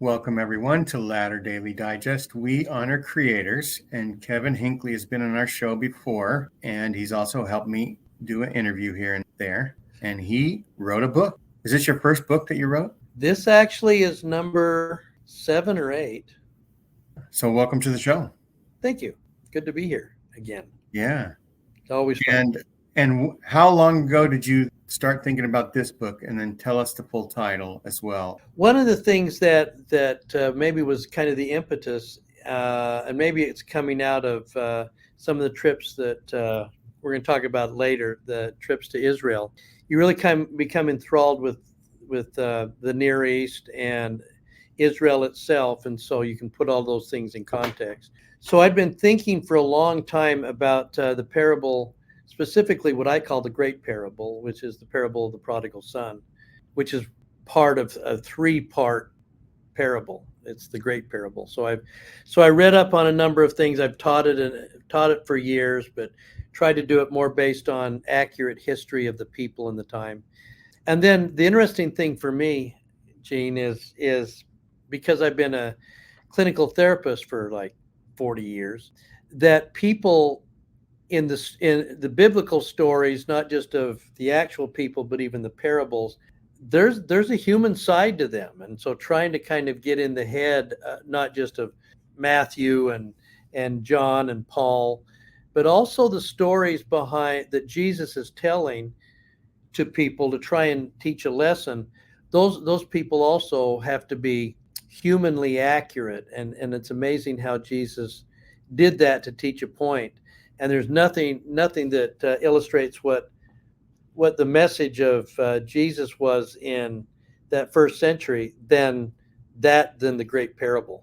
Welcome, everyone, to Ladder Daily Digest. We honor creators, and Kevin Hinckley has been on our show before, and he's also helped me do an interview here and there, and he wrote a book. Is this your first book that you wrote? This actually is number 7 or 8. So welcome to the show. Thank you. Good to be here again. Yeah. It's always fun. And how long ago did you start thinking about this book? And then tell us the full title as well. One of the things that maybe was kind of the impetus, and maybe it's coming out of some of the trips that we're going to talk about later, the trips to Israel. You really become enthralled with the Near East and Israel itself, and so you can put all those things in context. So I'd been thinking for a long time about the parable, specifically what I call the Great Parable, which is the parable of the Prodigal Son, which is part of a 3-part parable. It's the Great Parable. So I read up on a number of things. I've taught it for years, but tried to do it more based on accurate history of the people in the time. And then the interesting thing for me, Gene, is because I've been a clinical therapist for like 40 years, that people in the biblical stories, not just of the actual people, but even the parables, there's a human side to them. And so trying to kind of get in the head, not just of Matthew and John and Paul, but also the stories behind that Jesus is telling to people to try and teach a lesson. Those people also have to be humanly accurate. And it's amazing how Jesus did that to teach a point. And there's nothing that illustrates what the message of Jesus was in that first century than the Great Parable.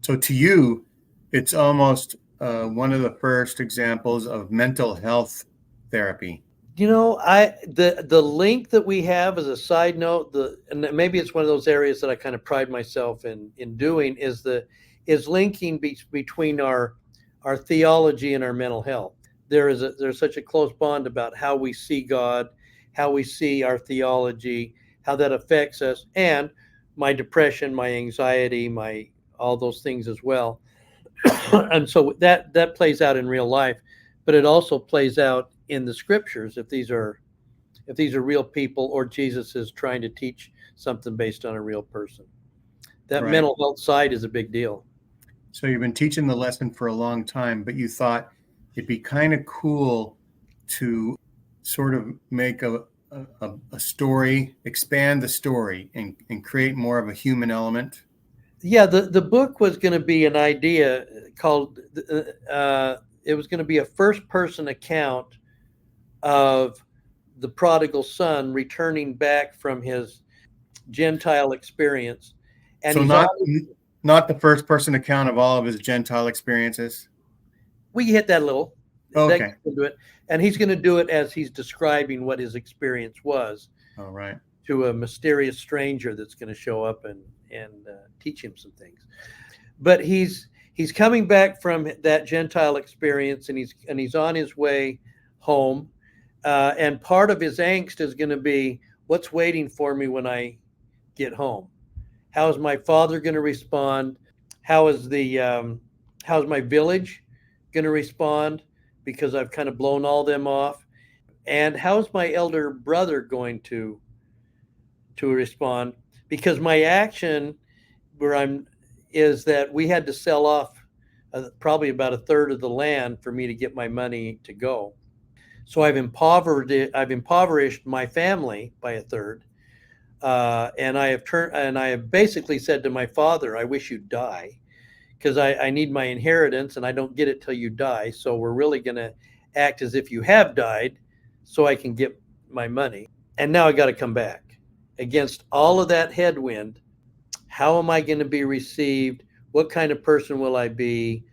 So to you, it's almost one of the first examples of mental health therapy. You know, the link that we have, as a side note, and maybe it's one of those areas that I kind of pride myself in doing, is linking between our theology and our mental health. There's such a close bond about how we see God, how we see our theology, how that affects us, and my depression, my anxiety, all those things as well. And so that plays out in real life, but it also plays out in the scriptures if these are real people, or Jesus is trying to teach something based on a real person. That Right. Mental health side is a big deal. So you've been teaching the lesson for a long time, but you thought it'd be kind of cool to sort of make a story, expand the story, and create more of a human element. Yeah, the book was going to be an idea called, it was going to be a first-person account of the prodigal son returning back from his Gentile experience. And so not the first-person account of all of his Gentile experiences? We hit that a little. Okay. Do it. And he's going to do it as he's describing what his experience was. All right. To a mysterious stranger that's going to show up and teach him some things. But he's coming back from that Gentile experience, and he's on his way home. And part of his angst is going to be, what's waiting for me when I get home? How is my father going to respond? How is how's my village going to respond? Because I've kind of blown all them off. And how's my elder brother going to respond? Because my action is that we had to sell off probably about a third of the land for me to get my money to go. So I've impoverished my family by a third. And I have basically said to my father, I wish you'd die, because I need my inheritance and I don't get it till you die. So we're really going to act as if you have died so I can get my money. And now I got to come back. Against all of that headwind, how am I going to be received? What kind of person will I be?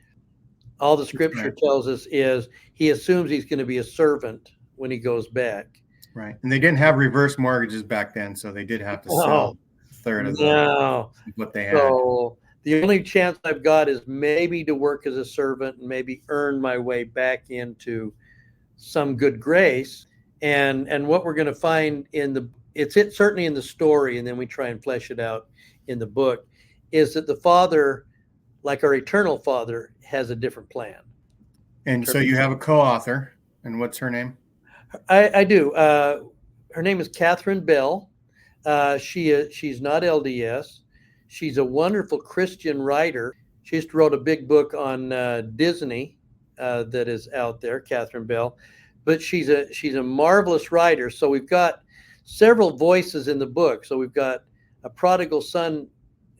All the scripture tells us is he assumes he's going to be a servant when he goes back. Right. And they didn't have reverse mortgages back then, so they did have to sell a third of what they had. So the only chance I've got is maybe to work as a servant and maybe earn my way back into some good grace. And what we're going to find certainly in the story, and then we try and flesh it out in the book, is that the Father, like our eternal Father, has a different plan. And so you have a co-author, and what's her name? I do. Her name is Catherine Bell. She's not LDS. She's a wonderful Christian writer. She just wrote a big book on Disney that is out there, Catherine Bell. But she's a marvelous writer. So we've got several voices in the book. So we've got a prodigal son,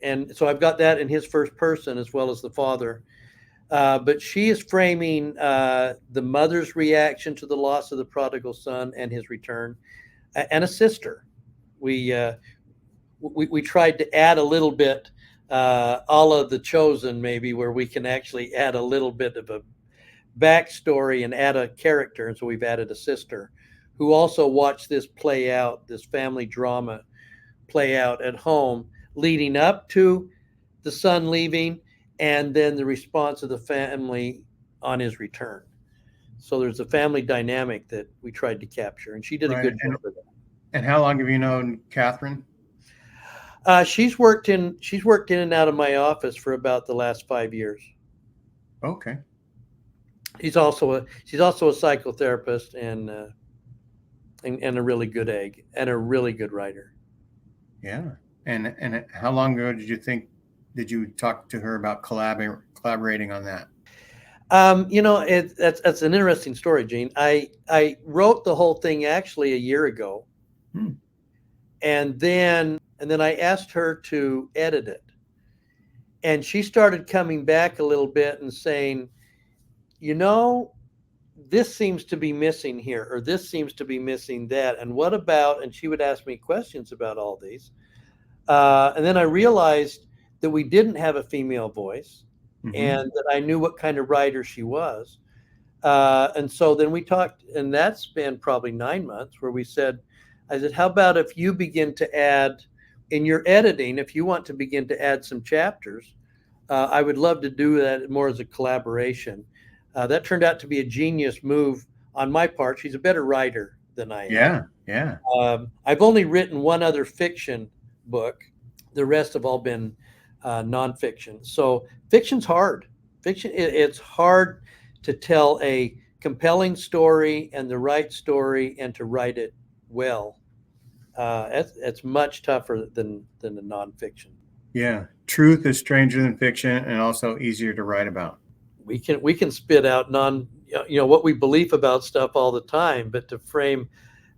and so I've got that in his first person as well as the father. But she is framing the mother's reaction to the loss of the prodigal son and his return, and a sister. We tried to add a little bit, a la The Chosen, maybe, where we can actually add a little bit of a backstory and add a character. And so we've added a sister who also watched this play out, this family drama play out at home, leading up to the son leaving, and then the response of the family on his return. So there's a family dynamic that we tried to capture, and she did a good job of that. And how long have you known Catherine? She's worked in and out of my office for about the last 5 years. Okay. She's also a psychotherapist and a really good egg and a really good writer. Yeah. And how long ago did you talk to her about collaborating on that? That's an interesting story, Gene. I wrote the whole thing actually a year ago, and then I asked her to edit it, and she started coming back a little bit and saying, this seems to be missing here, or this seems to be missing that, and what about? And she would ask me questions about all these, and then I realized that we didn't have a female voice. Mm-hmm. And that I knew what kind of writer she was. And so then we talked, and that's been probably 9 months, where I said, how about if you begin to add, in your editing, if you want to begin to add some chapters, I would love to do that more as a collaboration. That turned out to be a genius move on my part. She's a better writer than I am. Yeah. I've only written one other fiction book. The rest have all been nonfiction. So fiction's hard. It's hard to tell a compelling story and the right story and to write it well. It's much tougher than the nonfiction. Yeah, truth is stranger than fiction, and also easier to write about. We can spit out what we believe about stuff all the time, but to frame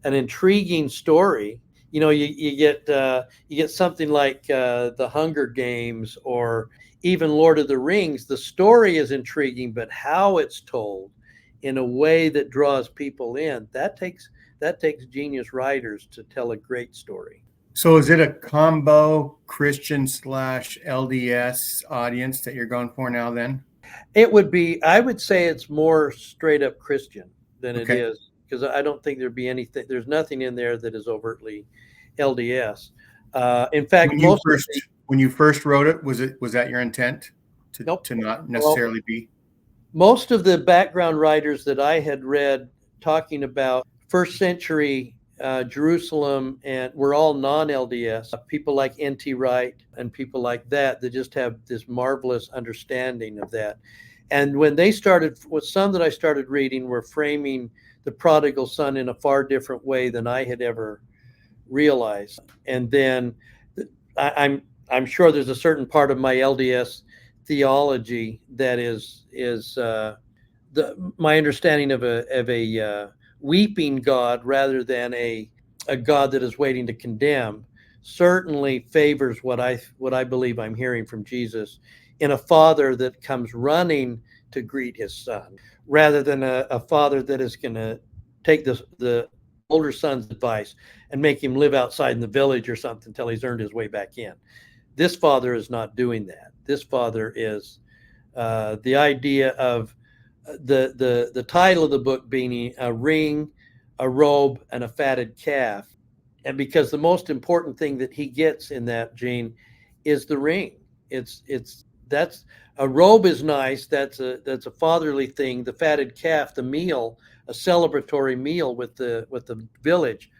an intriguing story. You get something like the Hunger Games or even Lord of the Rings. The story is intriguing, but how it's told in a way that draws people in, that takes genius writers to tell a great story. So is it a combo Christian / LDS audience that you're going for now then? It would be, I would say it's more straight up Christian than it is, because I don't think there's nothing in there that is overtly LDS. In fact, when you first wrote it, was that your intent to not necessarily be? Most of the background writers that I had read talking about first century Jerusalem and were all non-LDS. People like N.T. Wright and people like that just have this marvelous understanding of that. And when they started, with some that I started reading, were framing the prodigal son in a far different way than I had ever realized. And then I'm sure there's a certain part of my LDS theology that is my understanding of a weeping God rather than a God that is waiting to condemn certainly favors what I believe I'm hearing from Jesus in a father that comes running to greet his son rather than a father that is going to take the older son's advice and make him live outside in the village or something until he's earned his way back in. This father is not doing that. This father is the idea of the title of the book being a ring, a robe, and a fatted calf. And because the most important thing that he gets in that, Gene, is the ring. That's a robe is nice. That's a fatherly thing. The fatted calf, the meal, a celebratory meal with the village.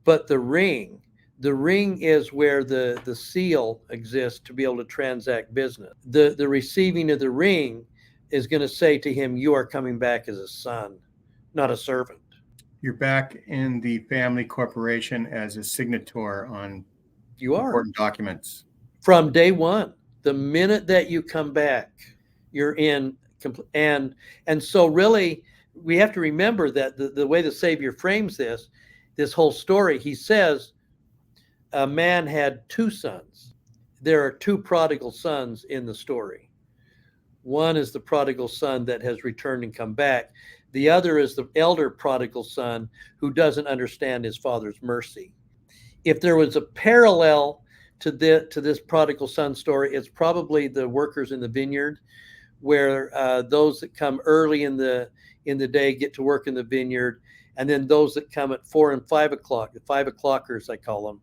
But the ring, The ring is where the seal exists to be able to transact business. The receiving of the ring is going to say to him, you are coming back as a son, not a servant. You're back in the family corporation as a signator on You are. important documents. From day one. The minute that you come back, you're in. And so really, we have to remember that the way the Savior frames this whole story, he says, a man had two sons. There are two prodigal sons in the story. One is the prodigal son that has returned and come back. The other is the elder prodigal son who doesn't understand his father's mercy. If there was a parallel to this prodigal son story, it's probably the workers in the vineyard, where those that come early in the day get to work in the vineyard, and then those that come at 4 and 5 o'clock, the 5 o'clockers I call them,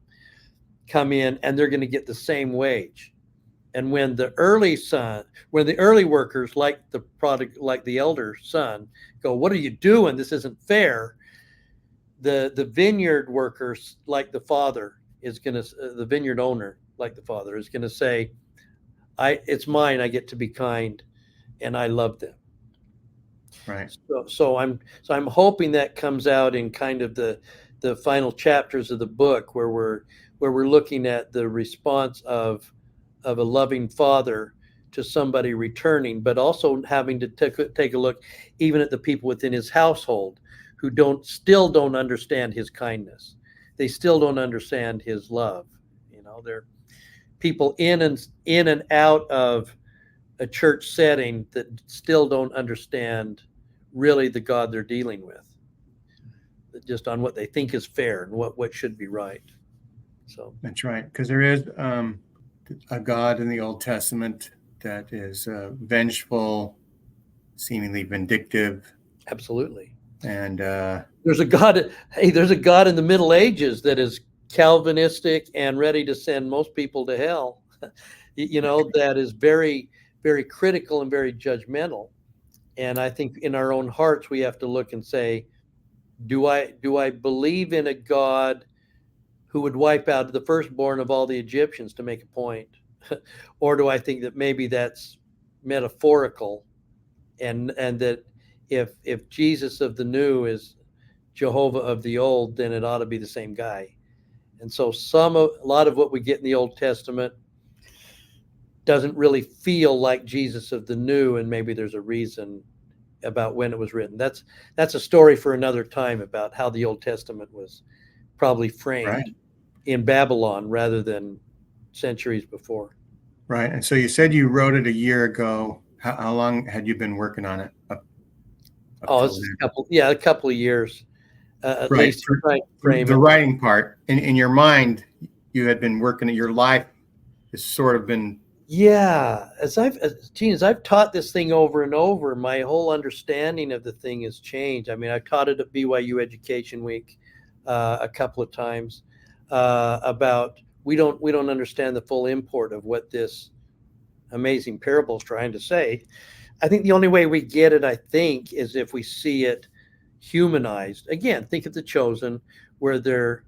come in and they're going to get the same wage. And when the early workers, like the elder son, go, "What are you doing? This isn't fair." The vineyard workers, like the father, the vineyard owner, like the father, is going to say, "It's mine. I get to be kind, and I love them." Right. So I'm hoping that comes out in kind of the final chapters of the book, where we're looking at the response of a loving father to somebody returning, but also having to take a look even at the people within his household who still don't understand his kindness. They still don't understand his love. They're people in and out of a church setting that still don't understand really the God they're dealing with, just on what they think is fair and what should be right. So that's right, because there is a God in the Old Testament that is vengeful, seemingly vindictive. Absolutely. And there's a God. Hey, there's a God in the Middle Ages that is Calvinistic and ready to send most people to hell. That is very, very critical and very judgmental. And I think in our own hearts we have to look and say, do I believe in a God who would wipe out the firstborn of all the Egyptians to make a point? Or do I think that maybe that's metaphorical, and that if Jesus of the new is Jehovah of the old, then it ought to be the same guy? And so a lot of what we get in the Old Testament doesn't really feel like Jesus of the new, and maybe there's a reason about when it was written. That's a story for another time, about how the Old Testament was probably framed in Babylon rather than centuries before. Right. And so you said you wrote it a year ago. How long had you been working on it? It's a couple of years. At least the writing part. In your mind, you had been working at your life has sort of been. Yeah. As I've taught this thing over and over, my whole understanding of the thing has changed. I mean, I've taught it at BYU Education Week a couple of times about we don't understand the full import of what this amazing parable is trying to say. I think the only way we get it, is if we see it humanized. Again, think of The Chosen, where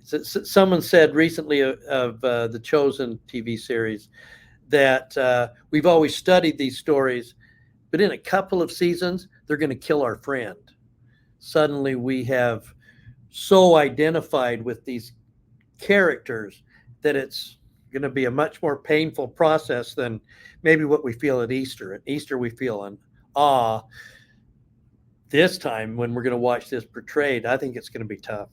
someone said recently of The Chosen TV series that we've always studied these stories, but in a couple of seasons, they're going to kill our friend. Suddenly we have so identified with these characters that it's going to be a much more painful process than maybe what we feel at Easter. At Easter, we feel an awe. This time, when we're going to watch this portrayed, I think it's going to be tough.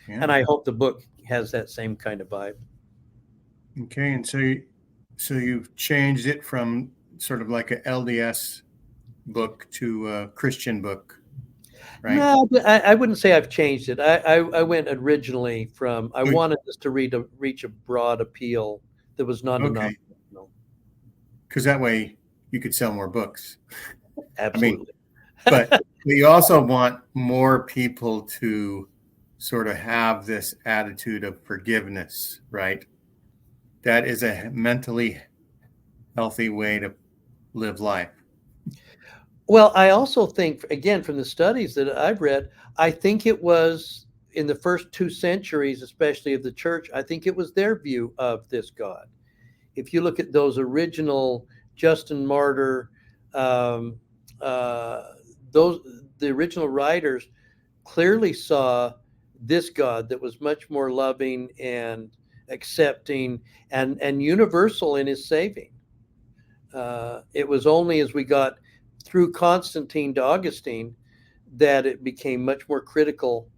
Yeah. And I hope the book has that same kind of vibe. Okay. And so you've changed it from sort of like a LDS book to a Christian book, right? No, I wouldn't say I've changed it. I went originally from, I wanted this to reach a broad appeal that was non-denominational. Because that way you could sell more books. Absolutely. But you also want more people to sort of have this attitude of forgiveness, right? That is a mentally healthy way to live life. Well, I also think, again, from the studies that I've read, I think it was in the first 2 centuries, especially of the church, I think it was their view of this God. If you look at those original Justin Martyr, um, those the original writers clearly saw this God that was much more loving and accepting and universal in his saving. It was only as we got through Constantine to Augustine that it became much more critical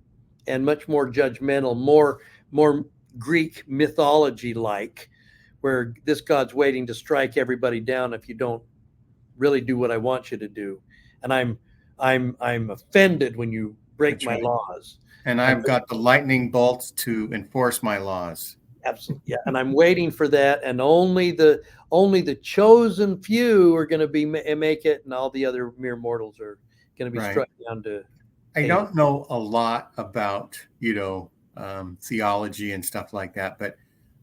and much more judgmental, more Greek mythology like, where this God's waiting to strike everybody down if you don't really do what I want you to do, and I'm offended when you break That's my right. laws. And I've got the lightning bolts to enforce my laws. Absolutely, yeah. And I'm waiting for that, and only the chosen few are going to be make it, and all the other mere mortals are going to be Right. struck down to. I don't know a lot about, theology and stuff like that, but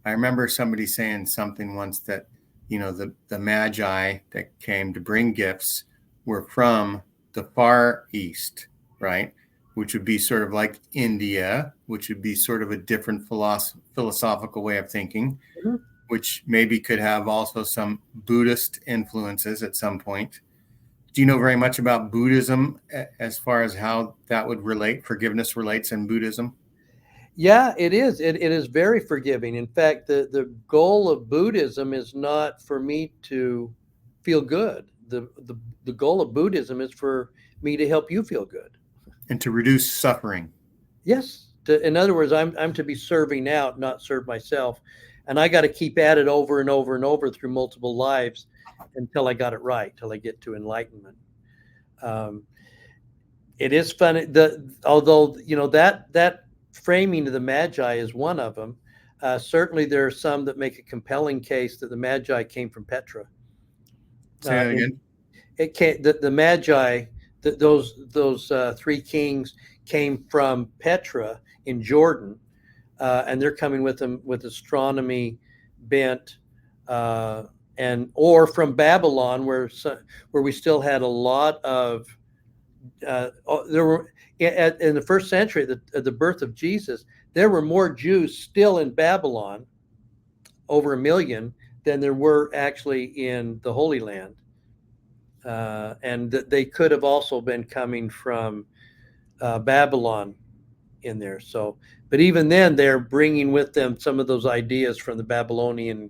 I remember somebody saying something once that, the Magi that came to bring gifts were from the Far East, right? Which would be sort of like India, which would be sort of a different philosophical way of thinking, Mm-hmm. which maybe could have also some Buddhist influences at some point. Do you know very much about Buddhism as far as how that would relate, forgiveness relates in Buddhism? Yeah, it is. It is very forgiving. In fact, the goal of Buddhism is not for me to feel good. The goal of Buddhism is for me to help you feel good. And to reduce suffering. Yes. In other words, I'm to be serving out, not serve myself. And I got to keep at it over and over and over through multiple lives until I got it right, till I get to enlightenment. It is funny although that framing of the Magi is one of them. Certainly, there are some that make a compelling case that the Magi came from Petra. Say that again. It came the Magi, those 3 kings came from Petra in Jordan, and they're coming with them with astronomy bent, or from Babylon, where we still had a lot of. There were in the first century, at the birth of Jesus, there were more Jews still in Babylon, over 1 million, than there were actually in the Holy Land, and they could have also been coming from Babylon in there. So, but even then, they're bringing with them some of those ideas from the Babylonian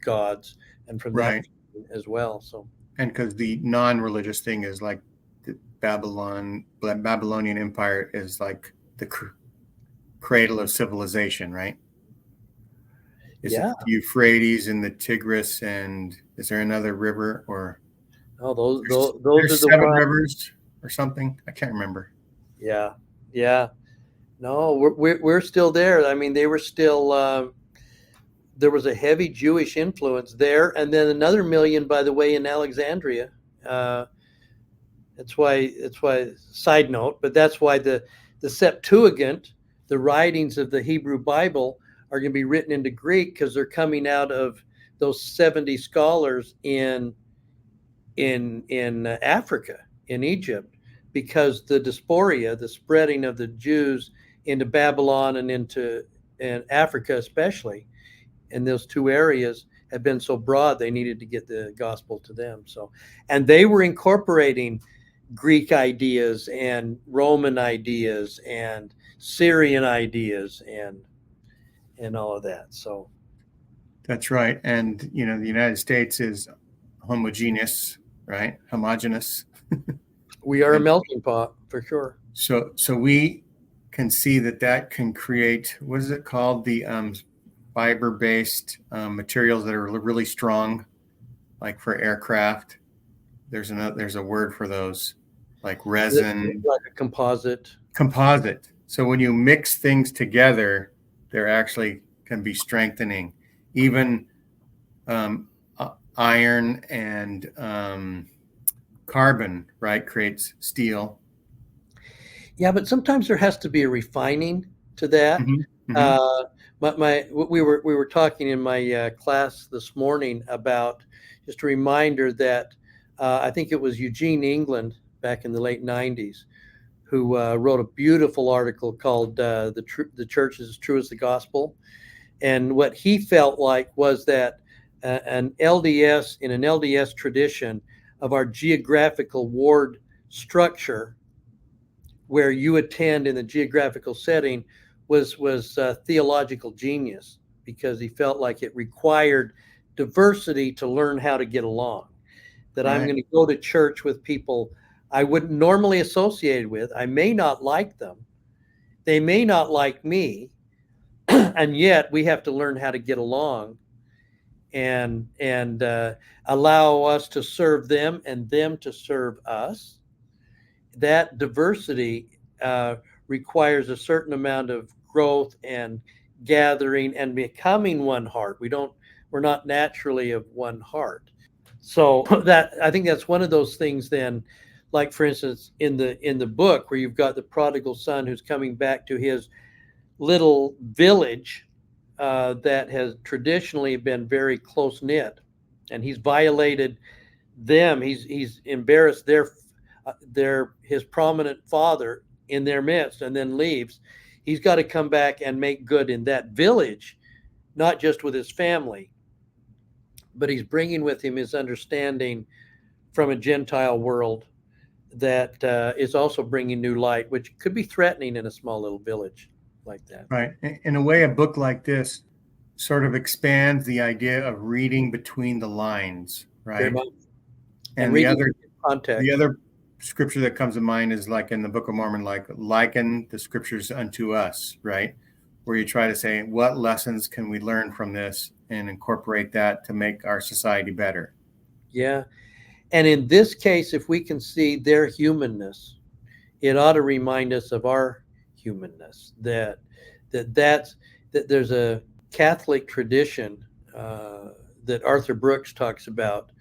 gods and from that as well. So, and because the non-religious thing is like the Babylonian Empire is like the cradle of civilization, right? Is it the Euphrates and the Tigris, and is there another river or? Oh, those there's are the 7 ones. rivers or something. I can't remember. Yeah. No, we're still there. I mean, they were still. There was a heavy Jewish influence there, and then another 1 million, by the way, in Alexandria. That's why. Side note, but that's why the Septuagint, the writings of the Hebrew Bible, are going to be written into Greek because they're coming out of those 70 scholars in Africa, in Egypt, because the diaspora, the spreading of the Jews into Babylon and Africa especially, in those 2 areas, had been so broad they needed to get the gospel to them. So, and they were incorporating Greek ideas and Roman ideas and Syrian ideas and all of that. So that's right. And the United States is homogeneous, right? Homogeneous. We are a melting pot for sure. So we can see that can create, what is it called? The fiber-based materials that are really strong, like for aircraft. There's a word for those, like resin. Like a composite. Composite. So when you mix things together, they're actually can be strengthening. Even iron and carbon, right, creates steel. Yeah, but sometimes there has to be a refining to that. Mm-hmm. Mm-hmm. We were talking in my class this morning about just a reminder that I think it was Eugene England back in the late 90s who wrote a beautiful article called "The Church is as True as the Gospel," and what he felt like was that an LDS tradition of our geographical ward structure, where you attend in the geographical setting, was theological genius, because he felt like it required diversity to learn how to get along. That I'm going to go to church with people I wouldn't normally associate with. I may not like them. They may not like me. And yet we have to learn how to get along and allow us to serve them and them to serve us. That diversity requires a certain amount of growth and gathering and becoming one heart. We're not naturally of one heart. So that, I think that's one of those things then, like for instance, in the book where you've got the prodigal son who's coming back to his little village that has traditionally been very close knit, and he's violated them. He's embarrassed his prominent father in their midst, and then leaves. He's got to come back and make good in that village, not just with his family, but he's bringing with him his understanding from a Gentile world that is also bringing new light, which could be threatening in a small little village like that. Right. In a way, a book like this sort of expands the idea of reading between the lines, right? And the other scripture that comes to mind is like in the Book of Mormon, like liken the scriptures unto us, right? Where you try to say, what lessons can we learn from this and incorporate that to make our society better? Yeah. And in this case, if we can see their humanness, it ought to remind us of our humanness, that there's a Catholic tradition that Arthur Brooks talks about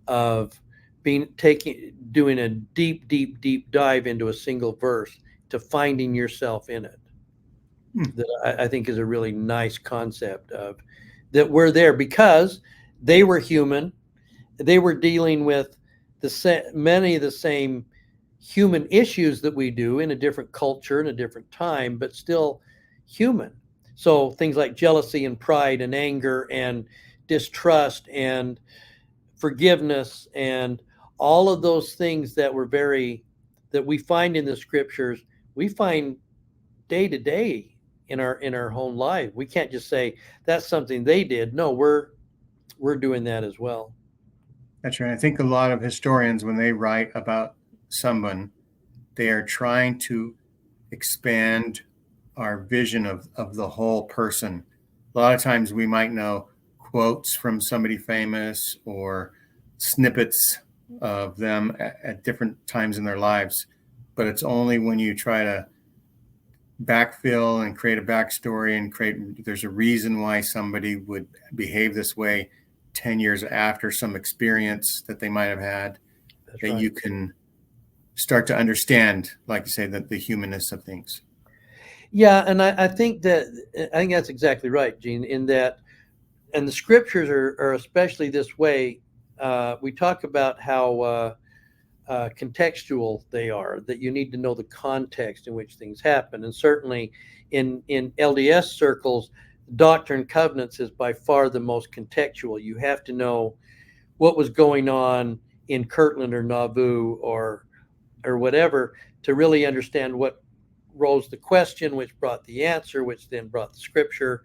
of doing a deep dive into a single verse to finding yourself in it. That I think is a really nice concept of that we're there because they were human. They were dealing with many of the same human issues that we do in a different culture, in a different time, but still human. So things like jealousy and pride and anger and distrust and forgiveness and all of those things that we find in the scriptures, we find day to day in our own life. We can't just say that's something they did. No, we're doing that as well. That's right. I think a lot of historians, when they write about someone, they are trying to expand our vision of the whole person. A lot of times we might know quotes from somebody famous or snippets of them at different times in their lives, but it's only when you try to backfill and create a backstory and there's a reason why somebody would behave this way 10 years after some experience that they might have had. That's that right. You can start to understand, like you say, the humanness of things. Yeah, and I think that's exactly right, Gene, in that, and the scriptures are especially this way. We talk about how contextual they are, that you need to know the context in which things happen. And certainly in LDS circles, Doctrine and Covenants is by far the most contextual. You have to know what was going on in Kirtland or Nauvoo or whatever to really understand what rose the question, which brought the answer, which then brought the scripture.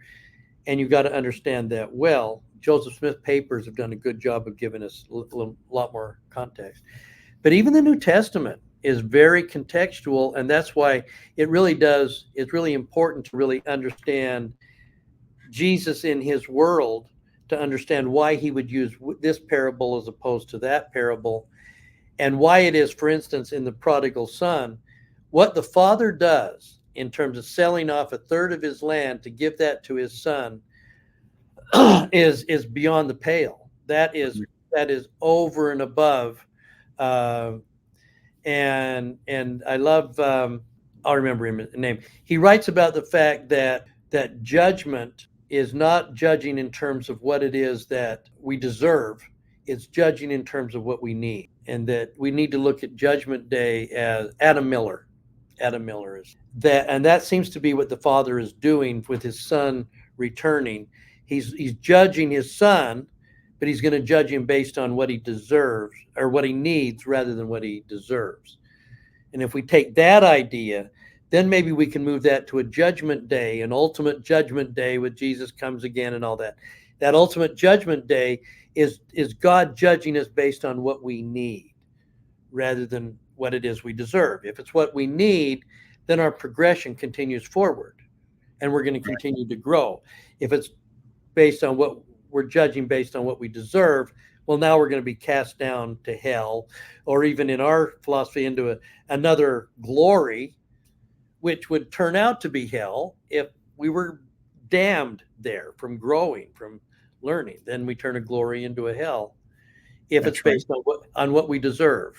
And you've got to understand that well. Joseph Smith papers have done a good job of giving us a lot more context. But even the New Testament is very contextual, and that's why it's really important to really understand Jesus in his world, to understand why he would use this parable as opposed to that parable, and why it is, for instance, in the prodigal son, what the father does in terms of selling off a third of his land to give that to his son is beyond the pale. That is over and above. And I love, I'll remember his name. He writes about the fact that judgment is not judging in terms of what it is that we deserve. It's judging in terms of what we need. And that we need to look at Judgment Day as Adam Miller Adam Miller is. That seems to be what the Father is doing with his Son returning. He's judging his Son, but he's going to judge him based on what he deserves or what he needs rather than what he deserves. And if we take that idea, then maybe we can move that to a judgment day, an ultimate judgment day with Jesus comes again and all that. That ultimate judgment day is God judging us based on what we need rather than what it is we deserve. If it's what we need, then our progression continues forward and we're going to continue to grow. If it's based on what we're judging based on what we deserve, well, now we're going to be cast down to hell, or even in our philosophy into another glory, which would turn out to be hell if we were damned there from growing, from learning. Then we turn a glory into a hell if it's based on what we deserve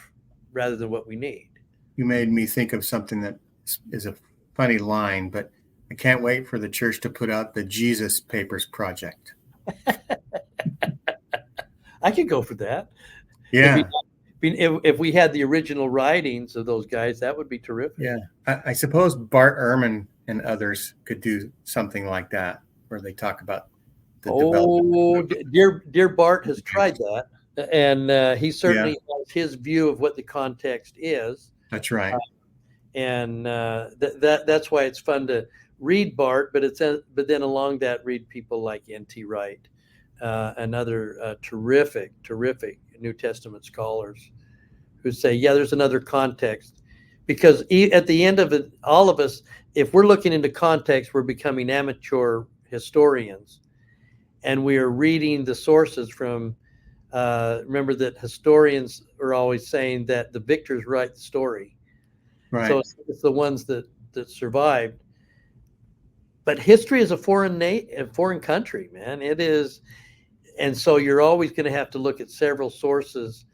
rather than what we need. You made me think of something that is a funny line, but I can't wait for the church to put out the Jesus Papers Project. I could go for that. Yeah. If we had the original writings of those guys, that would be terrific. Yeah. I suppose Bart Ehrman and others could do something like that, where they talk about the development. Dear Bart has tried that, and he certainly has his view of what the context is. That's right. And that's why it's fun to read Bart, but then along that read people like N.T. Wright, and other terrific New Testament scholars who say, yeah, there's another context. Because at the end of it, all of us, if we're looking into context, we're becoming amateur historians. And we are reading the sources from, remember that historians are always saying that the victors write the story. Right. So it's the ones that survived. But history is a foreign country, man. It is. And so you're always going to have to look at several sources,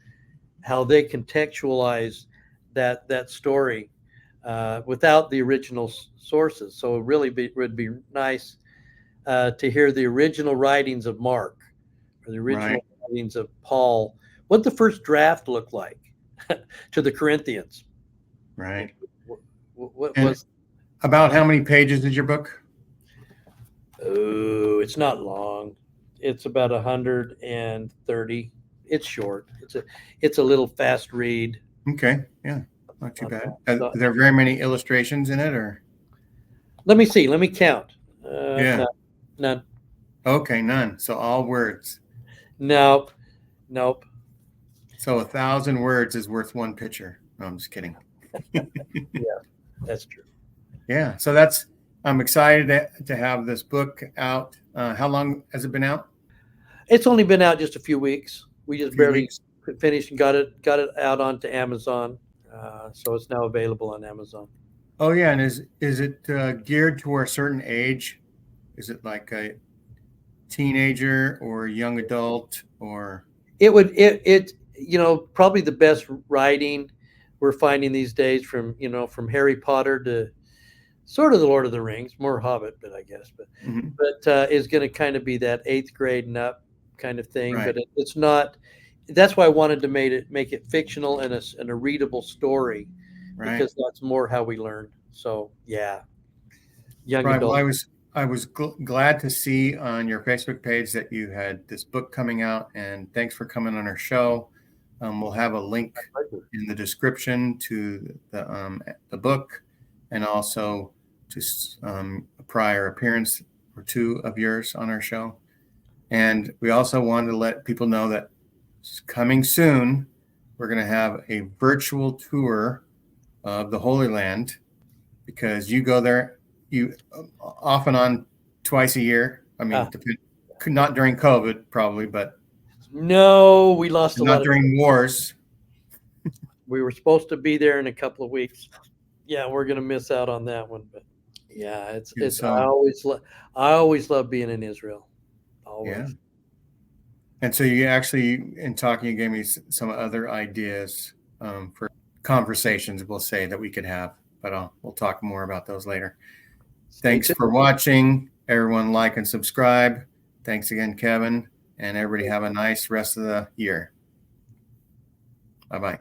how they contextualize that story without the original sources. So it really would be nice to hear the original writings of Mark or the original writings of Paul, what the first draft looked like to the Corinthians. Right. What was about how many pages is your book? Oh, it's not long. It's about 130. It's short. It's a little fast read. Okay. Yeah. Not too bad. Are there very many illustrations in it, or? Let me see. Let me count. None. Okay, none. So all words. Nope. So 1,000 words is worth one picture. No, I'm just kidding. Yeah, that's true. Yeah. So I'm excited to have this book out. How long has it been out? It's only been out just a few weeks. We just barely finished and got it out onto Amazon. So it's now available on Amazon. Oh yeah, and is it geared to a certain age? Is it like a teenager or a young adult, or? It probably the best writing we're finding these days from Harry Potter to sort of the Lord of the Rings, more Hobbit, but I guess, but is going to kind of be that 8th grade and up kind of thing. Right. But it's not. That's why I wanted to make it fictional and a readable story, because that's more how we learn. So yeah, young adult. Well, I was glad to see on your Facebook page that you had this book coming out, and thanks for coming on our show. We'll have a link in the description to the book, and also to a prior appearance or two of yours on our show. And we also wanted to let people know that coming soon, we're going to have a virtual tour of the Holy Land, because you go there, you off and on twice a year. I mean, not during COVID probably, but no, we lost a lot. Not during wars. We were supposed to be there in a couple of weeks. Yeah, we're going to miss out on that one, but yeah, it's. I always love being in Israel. Always. Yeah. And so you actually, in talking, you gave me some other ideas for conversations, we'll say, that we could have, but we'll talk more about those later. Thanks for watching. Everyone like and subscribe. Thanks again, Kevin, and everybody have a nice rest of the year. Bye-bye.